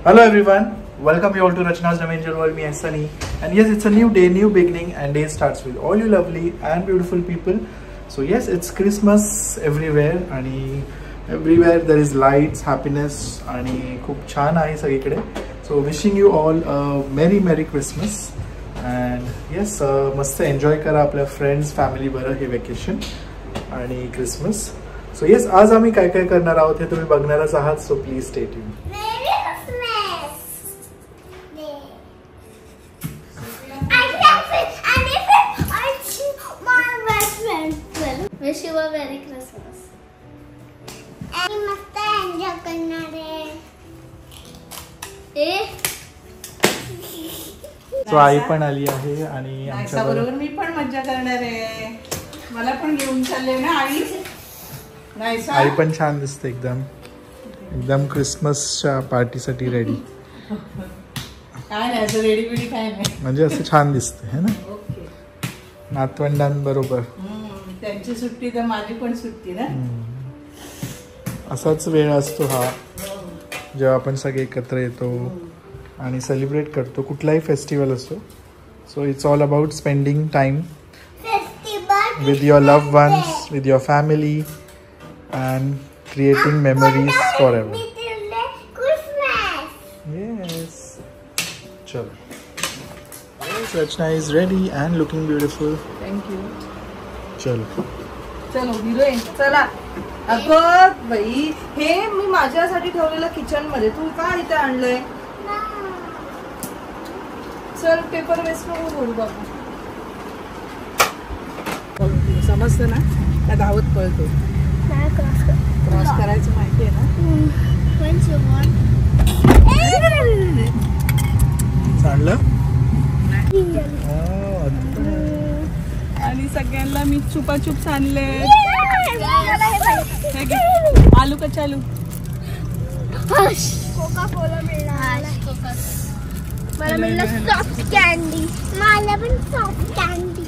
Hello everyone, welcome you all to Rachna's Angel World. Me and Sunny, and yes, it's a new day, new beginning, and day starts with all you lovely and beautiful people. So yes, it's Christmas everywhere, and everywhere there is lights, happiness, and खूप छान आहे सगळीकडे. So wishing you all a merry Christmas, and yes, मस्त enjoy करा आपल्या friends, family बरं हे vacation आणि Christmas. So yes, आज आम्ही काय काय करणार आहोत हे तुम्ही बघणारच आहात. So please stay tuned. Wish you a Merry Christmas. आणि मस्त एन्जॉय करणार आहे. सो आई पण आली आहे आणि आमच्या बरोबर मी पण मज्जा करणार आहे. मला पण घेऊन चालले ना आई. आई पण छान दिसते एकदम क्रिसमसच्या पार्टीसाठी रेडी. काय नाही असं रेडी बिडी काय नाही, म्हणजे असं छान दिसते है ना. नातवंडांबरोबर त्यांची सुट्टी तर माझी पण सुट्टी ना. असाच वेळ असतो हा जेव्हा आपण सगळे एकत्र येतो आणि सेलिब्रेट करतो कुठलाही फेस्टिवल असो. So it's all about spending time with your loved ones, with your family, and creating memories forever. Yes. Chalo. Yes, Rachna is ready and looking beautiful. Thank you. चलो हिरोईन चला. अगं बाई, हे मी माझ्यासाठी ठेवलेलं किचन मध्ये तू का इथे आणलंय? चल पेपर वेस्ट नको करू बाबू. समजतं ना त्या धावत पळतो. क्रॉस करायचं माहिती आहे ना. चाललं आणि सगळ्यांना मी चुपाचुप सांडले. आलू का चालू कोका कोला मिळणार. मला मिळालं सॉफ्ट कॅन्डी. मला पण soft candy.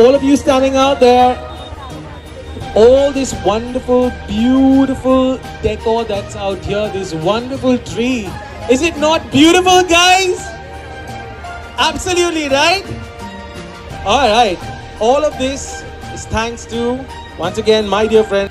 All of you standing out there, all this wonderful, beautiful decor that's out here, this wonderful tree. Is it not beautiful, guys? Absolutely, right? All right. All of this is thanks to, once again, my dear friend.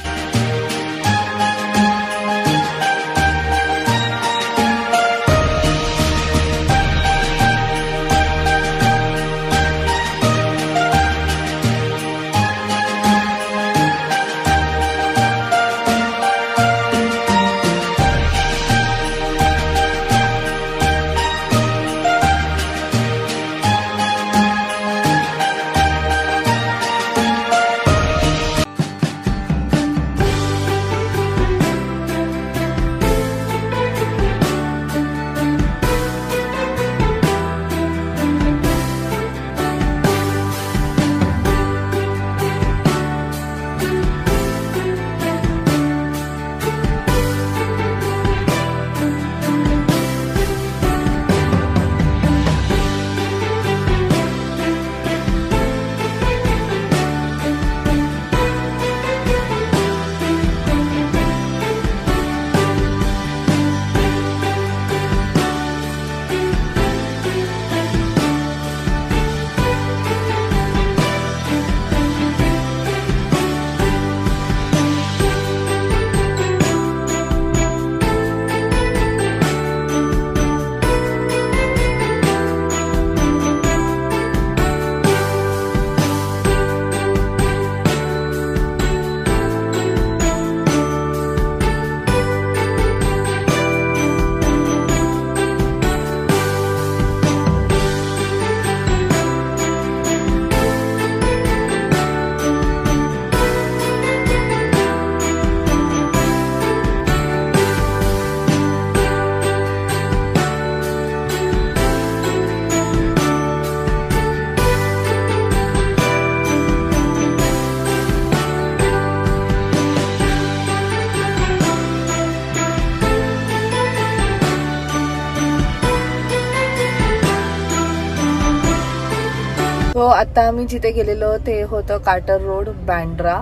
आता आम्ही जिथे गेलेलो ते होतं Carter road Bandra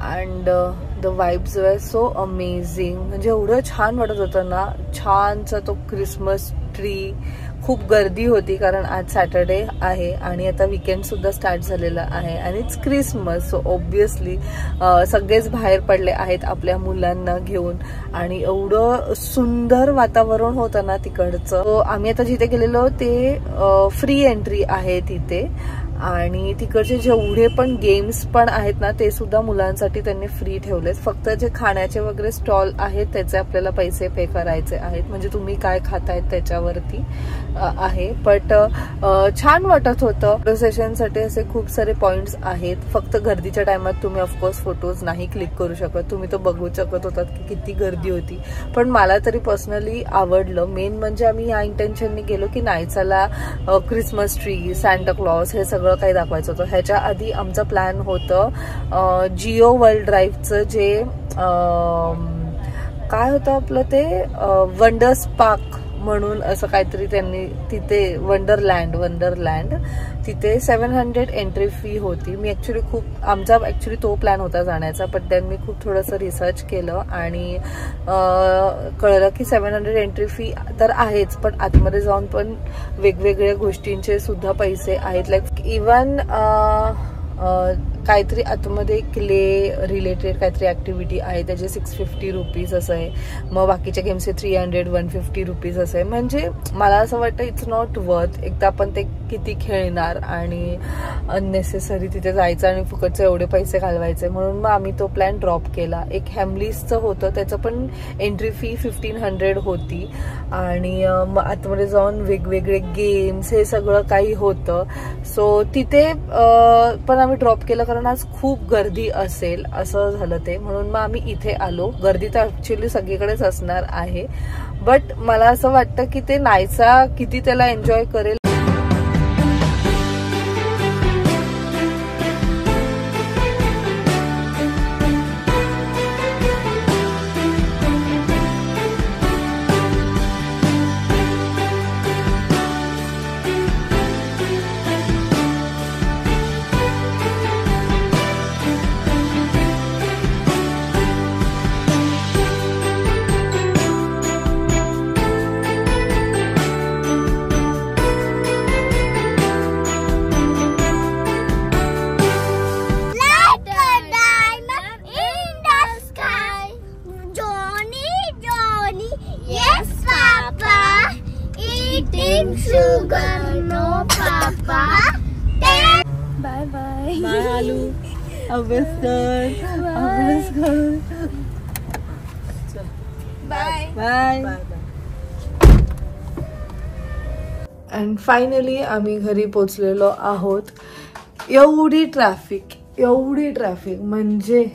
and the vibes वर so amazing. म्हणजे एवढं छान वाटत होतं ना. छानसा तो क्रिसमस ट्री. खूप गर्दी होती कारण आज सॅटर्डे आहे आणि आता वीकेंड सुद्धा स्टार्ट झालेला आहे आणि इट्स क्रिसमस. सो ऑब्विसली सगळेच बाहेर पडले आहेत आपल्या मुलांना घेऊन आणि एवढं सुंदर वातावरण होतं ना तिकडचं. सो आम्ही आता जिथे गेलेलो ते फ्री एंट्री आहे तिथे आणि तिकडचे जेवढे पण गेम्स पण आहेत ना ते सुद्धा मुलांसाठी त्यांनी फ्री ठेवलेत. फक्त जे खाण्याचे वगैरे स्टॉल आहेत त्याचे आपल्याला पैसे पे करायचे आहेत. म्हणजे तुम्ही काय खातायत त्याच्यावरती आहे. बट छान वाटत होतं. प्रोसेशनसाठी असे खूप सारे पॉइंट्स आहेत. फक्त गर्दीच्या टायमात तुम्ही ऑफकोर्स फोटोज नाही क्लिक करू शकत. तुम्ही तो बघू शकत होतात की किती गर्दी होती. पण मला तरी पर्सनली आवडलं. मेन म्हणजे आम्ही ह्या इंटेन्शनने गेलो की नाही चला क्रिसमस ट्री, सॅन्टा क्लॉज हे सगळं काही दाखवायचं होतं. ह्याच्या आधी आमचं प्लॅन होतं जिओ वर्ल्ड ड्राईव्हचं जे काय होतं आपलं ते वंडर्स पार्क म्हणून असं काहीतरी त्यांनी तिथे वंडरलँड तिथे 700 एंट्री फी होती. मी आमचा तो प्लॅन होता जाण्याचा. बट देन मी खूप थोडंसं रिसर्च केलं आणि कळलं की 700 एंट्री फी तर आहेच पण आतमध्ये जाऊन पण वेगवेगळ्या गोष्टींचे सुद्धा पैसे आहेत. लाईक इवन काहीतरी आतमध्ये क्ले रिलेटेड काहीतरी ऍक्टिव्हिटी आहे त्याचे 650 रुपीज असं आहे. मग बाकीच्या गेम्सचे 300-150 रुपीज असं आहे. म्हणजे मला असं वाटतं इट्स नॉट वर्थ. एकदा आपण ते किती खेळणार आणि अननेसेसरी तिथे जायचं आणि फुकटचे एवढे पैसे घालवायचे. म्हणून मग आम्ही तो प्लॅन ड्रॉप केला. एक हॅमलीजचं होतं त्याचं पण एंट्री फी 1500 होती आणि मग आतमध्ये जाऊन वेगवेगळे गेम्स हे सगळं काही होतं. सो तिथे पण आम्ही ड्रॉप केलं कारण आज खूप गर्दी असेल असं झालं ते. म्हणून मग आम्ही इथे आलो. गर्दी तर ऍक्च्युली सगळीकडेच असणार आहे. बट मला असं वाटतं की ते नायसा किती त्याला एन्जॉय करेल. बाय बाय बाय आलू. अभ्यास कर. Bye bye. अँड फायनली आम्ही घरी पोचलेलो आहोत. एवढी ट्रॅफिक म्हणजे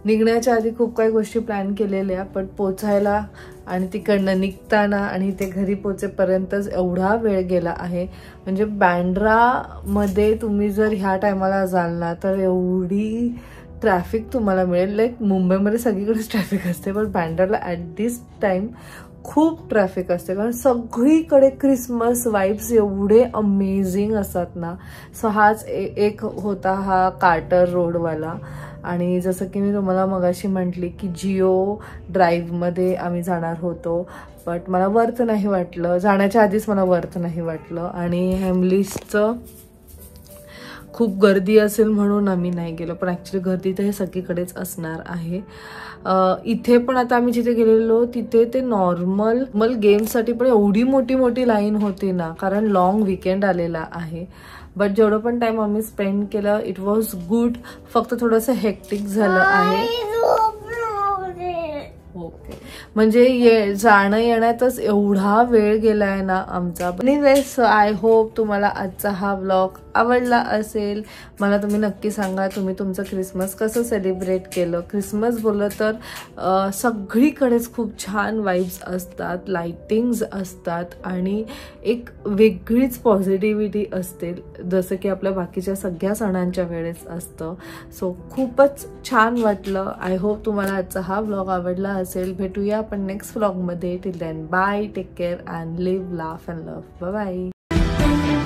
निघण्याच्या आधी खूप काही गोष्टी प्लॅन केलेल्या पण पोचायला आणि तिकडनं निघताना आणि ते घरी पोचेपर्यंतच एवढा वेळ गेला आहे. म्हणजे बँड्रामध्ये तुम्ही जर ह्या टायमाला जाल ना तर एवढी ट्रॅफिक तुम्हाला मिळेल. लाईक मुंबईमध्ये सगळीकडेच ट्रॅफिक असते पण बँड्राला ॲट दिस टाइम खूप ट्रॅफिक असते कारण सगळीकडे क्रिसमस वाइब्स एवढे अमेझिंग असतात ना. सो हाच एक होता हा कार्टर रोडवाला. आणि जसं की मी तुम्हाला मगाशी म्हटली की जिओ ड्राईव्हमध्ये आम्ही जाणार होतो बट मला वर्थ नाही वाटलं. जाण्याच्या आधीच मला वर्थ नाही वाटलं आणि हॅमलीजचं खूप गर्दी असेल म्हणून आम्ही नाही गेलो. पण ॲक्च्युली गर्दी तर हे सगळीकडेच असणार आहे. इथे पण आता आम्ही जिथे गेलेलो तिथे ते नॉर्मल गेम्ससाठी पण एवढी मोठी लाईन होती ना कारण लॉंग वीकेंड आलेला आहे. बट जेवढं पण टाइम आम्ही स्पेंड केलं इट वॉज गुड. फक्त थोडंसं हेक्टिक झालं आहे. ओके म्हणजे जाणं येण्यातच एवढा वेळ गेलाय ना आमचा. एनिवेज आय होप तुम्हाला आजचा हा व्लॉग आवडला असेल. मला तुम्ही नक्की सांगा तुम्ही तुमचं क्रिसमस कसं सेलिब्रेट केलं. क्रिसमस बोललं तर सगळीकडेच खूप छान वाइब्स असतात, लाइटिंग्स असतात आणि एक वेगळीच पॉझिटिव्हिटी असते जसं की आपल्या बाकीच्या सगळ्या सणांच्या वेळेस असतं. सो खूपच छान वाटलं. आय होप तुम्हाला आजचा हा व्लॉग आवडला असेल. भेटूया आपण नेक्स्ट व्लॉगमध्ये. Till then bye, take care and live, laugh and love. Bye bye.